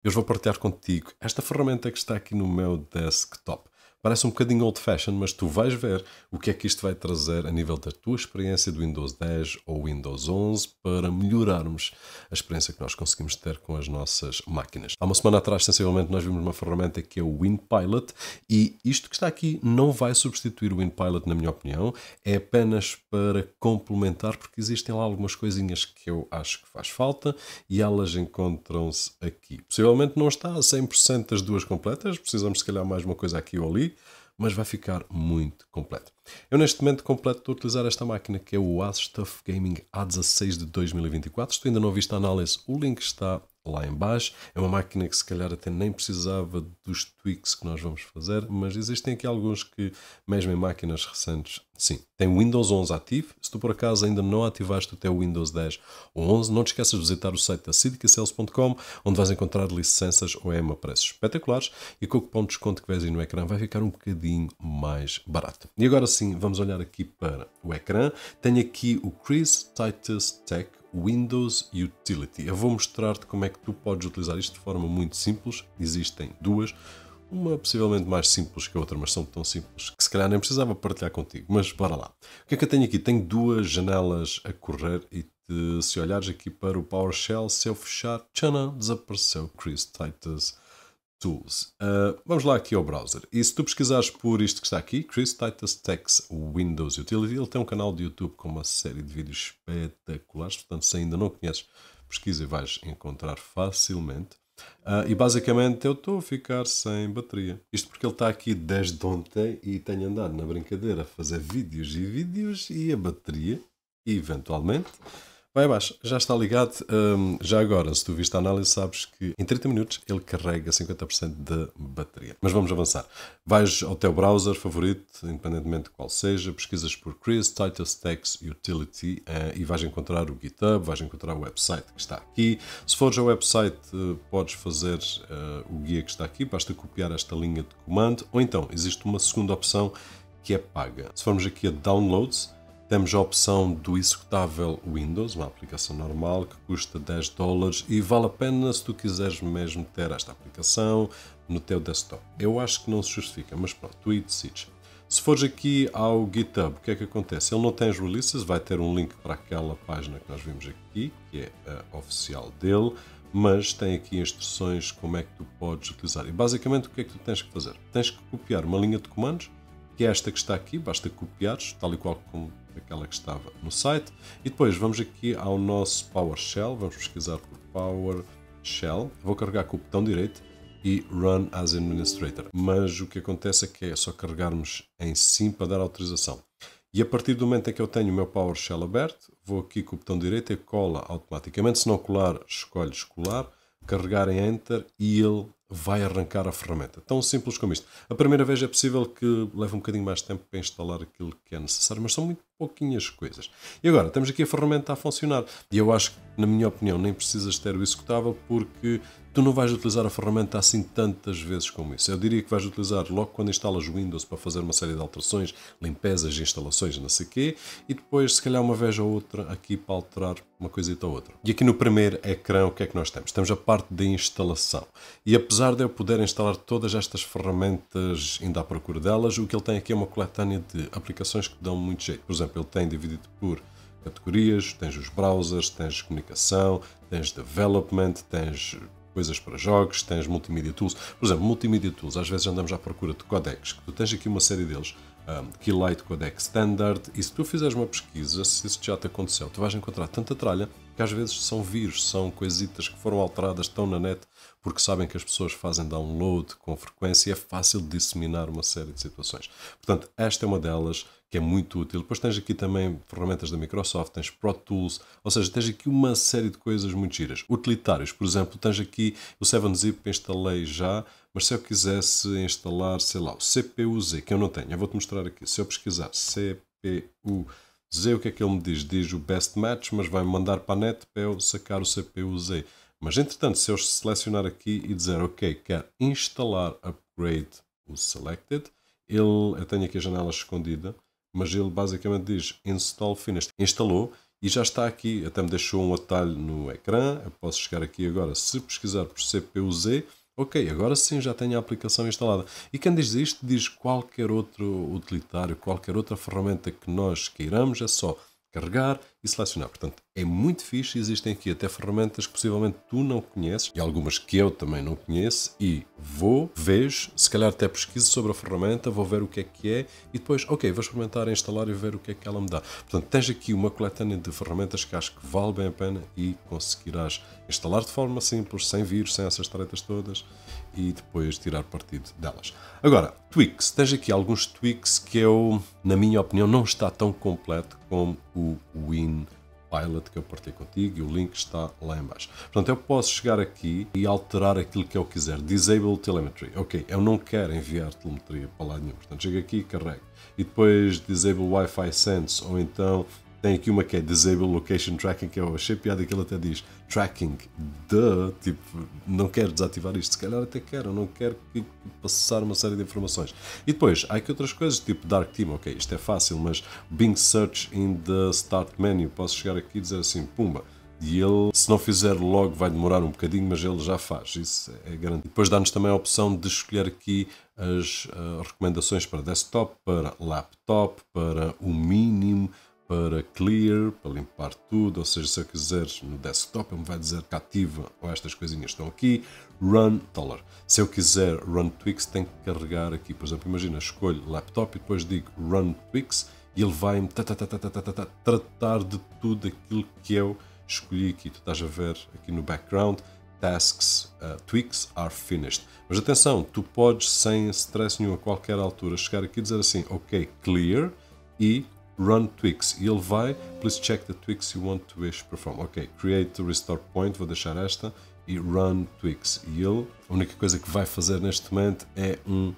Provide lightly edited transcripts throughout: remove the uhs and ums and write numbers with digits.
Eu vou partilhar contigo esta ferramenta que está aqui no meu desktop. Parece um bocadinho old-fashioned, mas tu vais ver o que é que isto vai trazer a nível da tua experiência do Windows 10 ou Windows 11 para melhorarmos a experiência que nós conseguimos ter com as nossas máquinas. Há uma semana atrás, sensivelmente, nós vimos uma ferramenta que é o WinPilot e isto que está aqui não vai substituir o WinPilot, na minha opinião, é apenas para complementar, porque existem lá algumas coisinhas que eu acho que faz falta e elas encontram-se aqui. Possivelmente não está a 100% das duas completas, precisamos se calhar mais uma coisa aqui ou ali, mas vai ficar muito completo. Eu neste momento completo estou a utilizar esta máquina que é o Asus TUF Gaming A16 de 2024. Se tu ainda não viste a análise, o link está lá em baixo. É uma máquina que se calhar até nem precisava dos tweaks que nós vamos fazer, mas existem aqui alguns que, mesmo em máquinas recentes, sim. Tem Windows 11 ativo. Se tu por acaso ainda não ativaste o teu Windows 10 ou 11, não te esqueças de visitar o site da sidicasales.com, onde vais encontrar licenças OEM a preços espetaculares e com o cupom de desconto que vês aí no ecrã vai ficar um bocadinho mais barato. E agora sim, vamos olhar aqui para o ecrã. Tenho aqui o Chris Titus Tech Windows Utility. Eu vou mostrar-te como é que tu podes utilizar isto de forma muito simples. Existem duas. Uma possivelmente mais simples que a outra, mas são tão simples que se calhar nem precisava partilhar contigo. Mas bora lá. O que é que eu tenho aqui? Tenho duas janelas a correr e se olhares aqui para o PowerShell, se eu fechar, tchanã, desapareceu Chris Titus Tools. Vamos lá aqui ao browser. E se tu pesquisares por isto que está aqui, Chris Titus Tech's Windows Utility, ele tem um canal de YouTube com uma série de vídeos espetaculares. Portanto, se ainda não conheces, pesquisa e vais encontrar facilmente. E basicamente eu estou a ficar sem bateria. Isto porque ele está aqui desde ontem e tenho andado na brincadeira a fazer vídeos e a bateria, eventualmente, vai abaixo. Já está ligado. Já agora, se tu viste a análise, sabes que em 30 minutos ele carrega 50% da bateria. Mas vamos avançar. Vais ao teu browser favorito, independentemente de qual seja, pesquisas por Chris Titus Tech's Utility e vais encontrar o GitHub, vais encontrar o website que está aqui. Se fores ao website, podes fazer o guia que está aqui, basta copiar esta linha de comando, ou então existe uma segunda opção que é paga. Se formos aqui a Downloads, temos a opção do executável Windows, uma aplicação normal que custa $10 e vale a pena se tu quiseres mesmo ter esta aplicação no teu desktop. Eu acho que não se justifica, mas pronto, tu aí decides. Se fores aqui ao GitHub, o que é que acontece? Ele não tem as releases, vai ter um link para aquela página que nós vimos aqui, que é a oficial dele, mas tem aqui instruções como é que tu podes utilizar. E basicamente o que é que tu tens que fazer? Tens que copiar uma linha de comandos, que é esta que está aqui, basta copiares, tal e qual como aquela que estava no site. E depois vamos aqui ao nosso PowerShell, vamos pesquisar por PowerShell, vou carregar com o botão direito e Run as Administrator. Mas o que acontece é que é só carregarmos em sim para dar autorização. E a partir do momento em que eu tenho o meu PowerShell aberto, vou aqui com o botão direito e cola automaticamente. Se não colar, escolhes colar, carregar em Enter e ele vai arrancar a ferramenta. Tão simples como isto. A primeira vez é possível que leve um bocadinho mais tempo para instalar aquilo que é necessário, mas são muito pouquinhas coisas. E agora, temos aqui a ferramenta a funcionar. E eu acho que, na minha opinião, nem precisas ter o executável porque tu não vais utilizar a ferramenta assim tantas vezes como isso. Eu diria que vais utilizar logo quando instalas o Windows para fazer uma série de alterações, limpezas, instalações, não sei o quê, e depois, se calhar, uma vez ou outra aqui para alterar uma coisita ou outra. E aqui no primeiro ecrã, o que é que nós temos? Temos a parte de instalação. E apesar de eu poder instalar todas estas ferramentas indo à procura delas, o que ele tem aqui é uma coletânea de aplicações que dão muito jeito. Por exemplo, ele tem dividido por categorias, tens os browsers, tens comunicação, tens development, tens coisas para jogos, tens multimedia tools. Por exemplo, multimedia tools, às vezes andamos à procura de codecs, que tu tens aqui uma série deles, Keylight Codec Standard, e se tu fizeres uma pesquisa, se isso já te aconteceu, tu vais encontrar tanta tralha que às vezes são vírus, são coisitas que foram alteradas, estão na net, porque sabem que as pessoas fazem download com frequência e é fácil disseminar uma série de situações. Portanto, esta é uma delas que é muito útil. Depois tens aqui também ferramentas da Microsoft, tens Pro Tools, ou seja, tens aqui uma série de coisas muito giras. Utilitários, por exemplo, tens aqui o 7-Zip, instalei já, mas se eu quisesse instalar, sei lá, o CPU-Z, que eu não tenho, eu vou-te mostrar aqui. Se eu pesquisar CPU-Z, o que é que ele me diz? Diz o Best Match, mas vai-me mandar para a net para eu sacar o CPU-Z. Mas, entretanto, se eu selecionar aqui e dizer, ok, quero instalar Upgrade o Selected, eu tenho aqui a janela escondida, mas ele basicamente diz Install Finished. Instalou e já está aqui, até me deixou um atalho no ecrã. Eu posso chegar aqui agora, se pesquisar por CPU-Z, ok, agora sim já tenho a aplicação instalada. E quem diz isto, diz qualquer outro utilitário, qualquer outra ferramenta que nós queiramos, é só carregar e selecionar. Portanto, é muito fixe. Existem aqui até ferramentas que possivelmente tu não conheces e algumas que eu também não conheço, e vejo, se calhar até pesquiso sobre a ferramenta, vou ver o que é e depois, ok, vou experimentar instalar e ver o que é que ela me dá. Portanto, tens aqui uma coletânea de ferramentas que acho que vale bem a pena e conseguirás instalar de forma simples, sem vírus, sem essas taretas todas, e depois tirar partido delas. Agora, tweaks. Tens aqui alguns tweaks que eu, na minha opinião, não está tão completo como o WinPilot que eu partilhei contigo, e o link está lá em baixo. Portanto, eu posso chegar aqui e alterar aquilo que eu quiser. Disable Telemetry. Ok, eu não quero enviar telemetria para lá nenhum. Portanto, chego aqui e carrego. E depois Disable Wi-Fi Sense, ou então tem aqui uma que é Disable Location Tracking, que eu achei piada que ele até diz Tracking tipo, não quero desativar isto, se calhar até quero, não quero que passar uma série de informações. E depois, há aqui outras coisas, tipo Dark Theme, ok, isto é fácil, mas Bing Search in the Start Menu, posso chegar aqui e dizer assim, pumba, e ele, se não fizer logo, vai demorar um bocadinho, mas ele já faz, isso é garantido. Depois dá-nos também a opção de escolher aqui as recomendações para desktop, para laptop, para o mínimo, para clear, para limpar tudo, ou seja, se eu quiser no desktop, ele me vai dizer que ativa ou estas coisinhas estão aqui, run $. Se eu quiser run tweaks, tenho que carregar aqui, por exemplo, imagina, escolho laptop e depois digo run tweaks e ele vai-me tratar de tudo aquilo que eu escolhi aqui. Tu estás a ver aqui no background, tasks, tweaks are finished. Mas atenção, tu podes sem stress nenhum a qualquer altura chegar aqui e dizer assim, ok, clear e run tweaks, e ele vai, please check the tweaks you want to wish perform. Ok, create to restore point, vou deixar esta, e run tweaks. E ele, a única coisa que vai fazer neste momento é um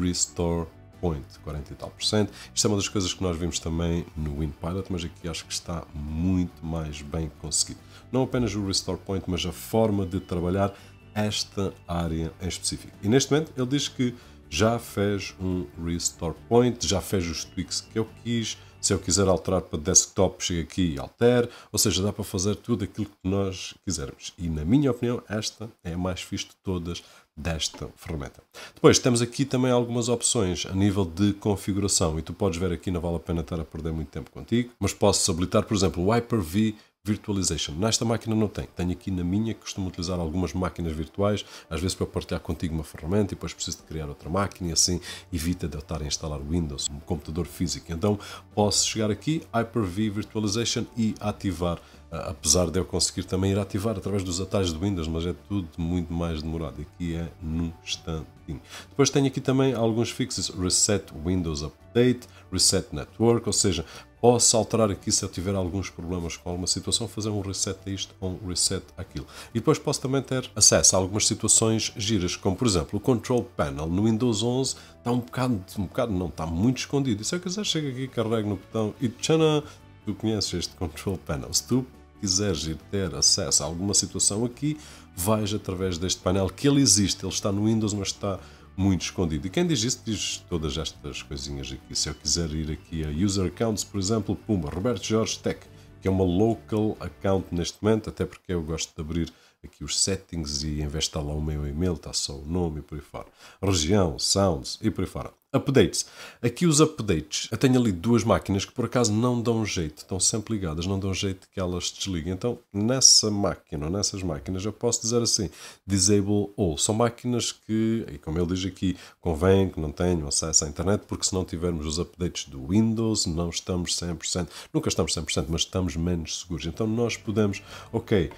restore point, 40 e tal %. Isto é uma das coisas que nós vimos também no WinPilot, mas aqui acho que está muito mais bem conseguido. Não apenas o restore point, mas a forma de trabalhar esta área em específico. E neste momento ele diz que já fez um restore point, já fez os tweaks que eu quis. Se eu quiser alterar para desktop, chego aqui e altero, ou seja, dá para fazer tudo aquilo que nós quisermos. E na minha opinião, esta é a mais fixe de todas desta ferramenta. Depois temos aqui também algumas opções a nível de configuração, e tu podes ver aqui, não vale a pena estar a perder muito tempo contigo, mas posso habilitar, por exemplo, o Hyper-V Virtualization. Nesta máquina não tem. Tenho aqui na minha, que costumo utilizar algumas máquinas virtuais, às vezes para partilhar contigo uma ferramenta e depois preciso de criar outra máquina, e assim evita de eu estar a instalar Windows, um computador físico. Então posso chegar aqui, Hyper-V Virtualization, e ativar, apesar de eu conseguir também ir ativar através dos atalhos do Windows, mas é tudo muito mais demorado. Aqui é num instantinho. Depois tenho aqui também alguns fixes, Reset Windows Update, Reset Network, ou seja, posso alterar aqui se eu tiver alguns problemas com alguma situação, fazer um reset a isto ou um reset àquilo. E depois posso também ter acesso a algumas situações giras, como por exemplo o Control Panel no Windows 11 está um bocado não, está muito escondido. E se eu quiser, chego aqui, carrego no botão e tchana, tu conheces este Control Panel. Se tu quiseres ir ter acesso a alguma situação aqui, vais através deste painel, que ele existe, ele está no Windows, mas está muito escondido. E quem diz isso, diz todas estas coisinhas aqui. Se eu quiser ir aqui a User Accounts, por exemplo, pumba, Roberto Jorge Tech, que é uma local account neste momento, até porque eu gosto de abrir aqui os settings e em vez de estar lá o meu e-mail, está só o nome e por aí fora. Região, sounds e por aí fora. Updates. Aqui os updates. Eu tenho ali duas máquinas que por acaso não dão jeito, estão sempre ligadas, não dão jeito que elas desliguem. Então, nessa máquina ou nessas máquinas, eu posso dizer assim, disable all. São máquinas que, e como ele diz aqui, convém que não tenham acesso à internet, porque se não tivermos os updates do Windows, não estamos 100%, nunca estamos 100%, mas estamos menos seguros. Então, nós podemos, ok,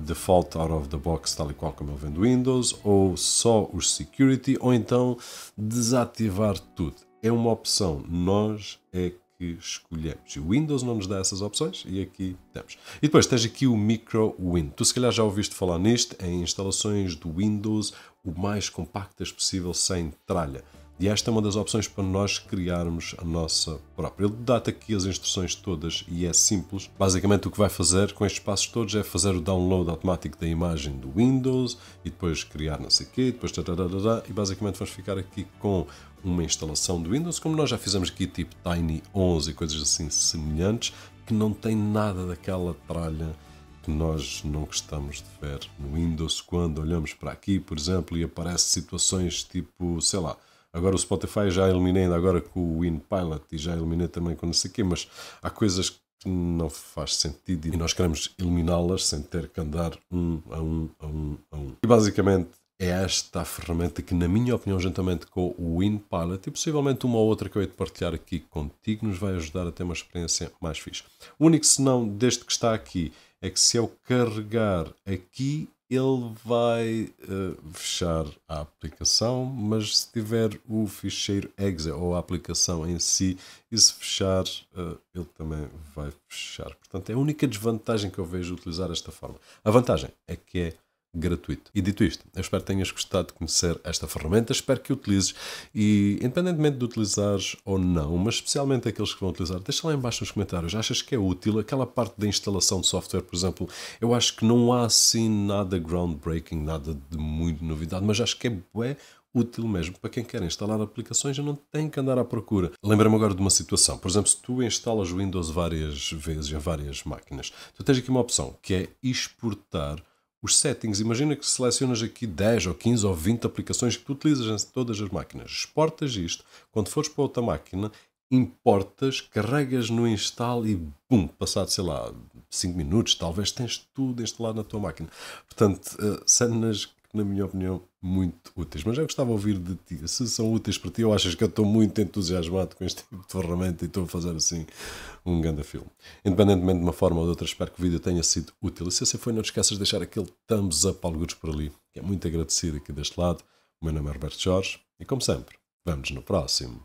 default out of the box, tal e qual como ele vem do Windows, ou só os security, ou então desativar tudo. É uma opção, nós é que escolhemos. E o Windows não nos dá essas opções, e aqui temos. E depois tens aqui o Micro Win. Tu se calhar já ouviste falar nisto, em instalações do Windows, o mais compactas possível, sem tralha. E esta é uma das opções para nós criarmos a nossa própria. Ele dá-te aqui as instruções todas e é simples. Basicamente o que vai fazer com estes passos todos é fazer o download automático da imagem do Windows e depois criar não sei o quê, depois e basicamente vamos ficar aqui com uma instalação do Windows, como nós já fizemos aqui, tipo Tiny 11 e coisas assim semelhantes, que não tem nada daquela tralha que nós não gostamos de ver no Windows quando olhamos para aqui, por exemplo, e aparece situações tipo, sei lá, agora o Spotify já eliminei ainda agora com o WinPilot e já eliminei também com não sei o quê, mas há coisas que não faz sentido e nós queremos eliminá-las sem ter que andar um a um a um a um. E basicamente é esta a ferramenta que, na minha opinião, juntamente com o WinPilot e possivelmente uma ou outra que eu hei de partilhar aqui contigo, nos vai ajudar a ter uma experiência mais fixe. O único senão deste que está aqui é que se eu carregar aqui, ele vai fechar a aplicação, mas se tiver o ficheiro exe ou a aplicação em si, e se fechar, ele também vai fechar. Portanto, é a única desvantagem que eu vejo utilizar esta forma. A vantagem é que é gratuito. E dito isto, eu espero que tenhas gostado de conhecer esta ferramenta, espero que utilizes e, independentemente de utilizares ou não, mas especialmente aqueles que vão utilizar, deixa lá em baixo nos comentários, achas que é útil? Aquela parte da instalação de software, por exemplo, eu acho que não há assim nada groundbreaking, nada de muito novidade, mas acho que é bué útil mesmo para quem quer instalar aplicações e não tem que andar à procura. Lembra-me agora de uma situação, por exemplo, se tu instalas o Windows várias vezes em várias máquinas, tu tens aqui uma opção que é exportar os settings. Imagina que selecionas aqui 10 ou 15 ou 20 aplicações que tu utilizas em todas as máquinas. Exportas isto, quando fores para outra máquina, importas, carregas no install e bum, passado, sei lá, 5 minutos, talvez tens tudo instalado na tua máquina. Portanto, cenas que, na minha opinião, muito úteis. Mas eu gostava de ouvir de ti. Se são úteis para ti ou achas que eu estou muito entusiasmado com este tipo de ferramenta e estou a fazer assim um grande filme. Independentemente de uma forma ou de outra, espero que o vídeo tenha sido útil. E se assim foi, não te esqueças de deixar aquele thumbs up algures por ali, que é muito agradecido aqui deste lado. O meu nome é Roberto Jorge e, como sempre, vemo-nos no próximo.